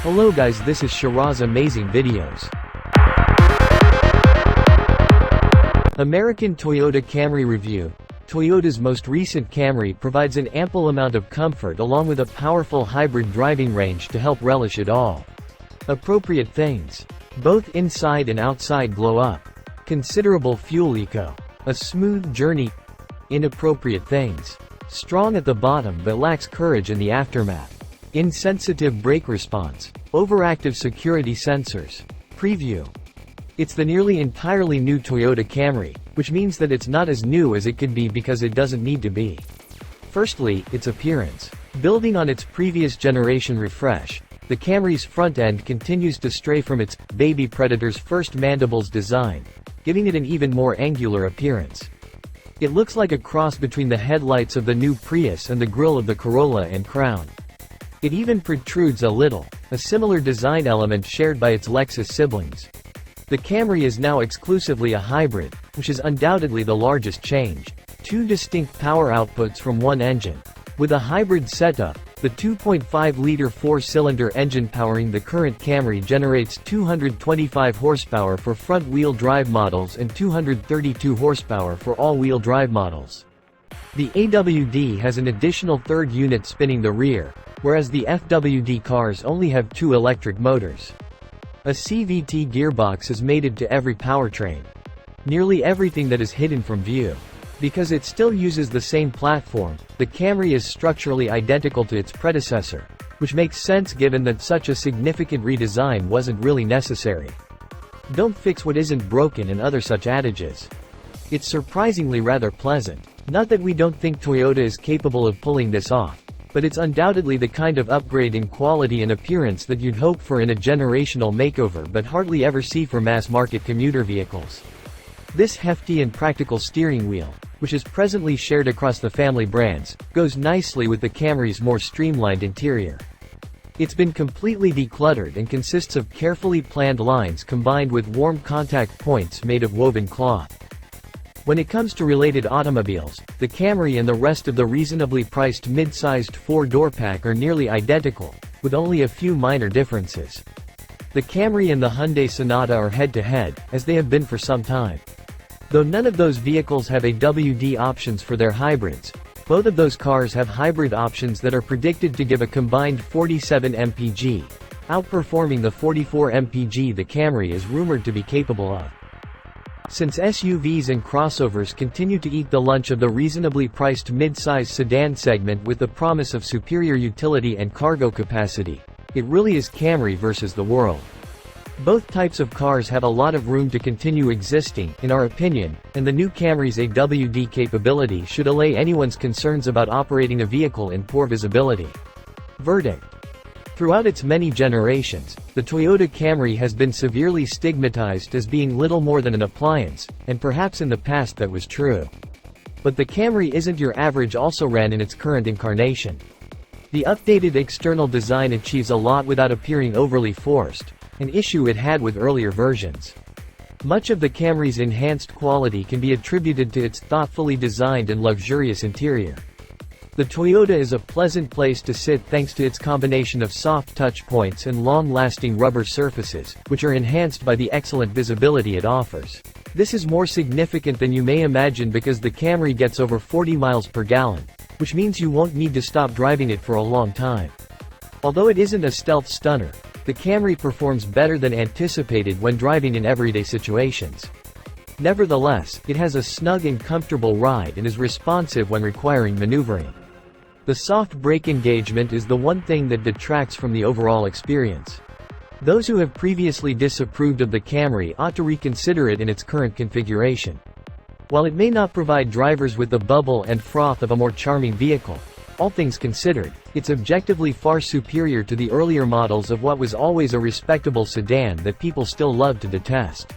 Hello guys, this is Shiraz Amazing Videos. American Toyota Camry Review. Toyota's most recent Camry provides an ample amount of comfort along with a powerful hybrid driving range to help relish it all. Appropriate things. Both inside and outside glow up. Considerable fuel eco. A smooth journey. Inappropriate things. Strong at the bottom but lacks courage in the aftermath. Insensitive brake response. Overactive security sensors. Preview. It's the nearly entirely new Toyota Camry, which means that it's not as new as it could be because it doesn't need to be. Firstly, its appearance. Building on its previous generation refresh, the Camry's front end continues to stray from its baby Predator's first mandibles design, giving it an even more angular appearance. It looks like a cross between the headlights of the new Prius and the grille of the Corolla and Crown. It even protrudes a little, a similar design element shared by its Lexus siblings. The Camry is now exclusively a hybrid, which is undoubtedly the largest change. Two distinct power outputs from one engine. With a hybrid setup, the 2.5-liter four-cylinder engine powering the current Camry generates 225 horsepower for front-wheel drive models and 232 horsepower for all-wheel drive models. The AWD has an additional third unit spinning the rear, whereas the FWD cars only have two electric motors. A CVT gearbox is mated to every powertrain. Nearly everything that is hidden from view. Because it still uses the same platform, the Camry is structurally identical to its predecessor, which makes sense given that such a significant redesign wasn't really necessary. Don't fix what isn't broken and other such adages. It's surprisingly rather pleasant. Not that we don't think Toyota is capable of pulling this off, but it's undoubtedly the kind of upgrade in quality and appearance that you'd hope for in a generational makeover but hardly ever see for mass-market commuter vehicles. This hefty and practical steering wheel, which is presently shared across the family brands, goes nicely with the Camry's more streamlined interior. It's been completely decluttered and consists of carefully planned lines combined with warm contact points made of woven cloth. When it comes to related automobiles, the Camry and the rest of the reasonably priced mid-sized four-door pack are nearly identical, with only a few minor differences. The Camry and the Hyundai Sonata are head-to-head, as they have been for some time. Though none of those vehicles have AWD options for their hybrids, both of those cars have hybrid options that are predicted to give a combined 47 mpg, outperforming the 44 mpg the Camry is rumored to be capable of. Since SUVs and crossovers continue to eat the lunch of the reasonably priced mid-size sedan segment with the promise of superior utility and cargo capacity, it really is Camry versus the world. Both types of cars have a lot of room to continue existing, in our opinion, and the new Camry's AWD capability should allay anyone's concerns about operating a vehicle in poor visibility. Verdict. Throughout its many generations, the Toyota Camry has been severely stigmatized as being little more than an appliance, and perhaps in the past that was true. But the Camry isn't your average also-ran in its current incarnation. The updated external design achieves a lot without appearing overly forced, an issue it had with earlier versions. Much of the Camry's enhanced quality can be attributed to its thoughtfully designed and luxurious interior. The Toyota is a pleasant place to sit thanks to its combination of soft touch points and long-lasting rubber surfaces, which are enhanced by the excellent visibility it offers. This is more significant than you may imagine because the Camry gets over 40 miles per gallon, which means you won't need to stop driving it for a long time. Although it isn't a stealth stunner, the Camry performs better than anticipated when driving in everyday situations. Nevertheless, it has a snug and comfortable ride and is responsive when requiring maneuvering. The soft brake engagement is the one thing that detracts from the overall experience. Those who have previously disapproved of the Camry ought to reconsider it in its current configuration. While it may not provide drivers with the bubble and froth of a more charming vehicle, all things considered, it's objectively far superior to the earlier models of what was always a respectable sedan that people still love to detest.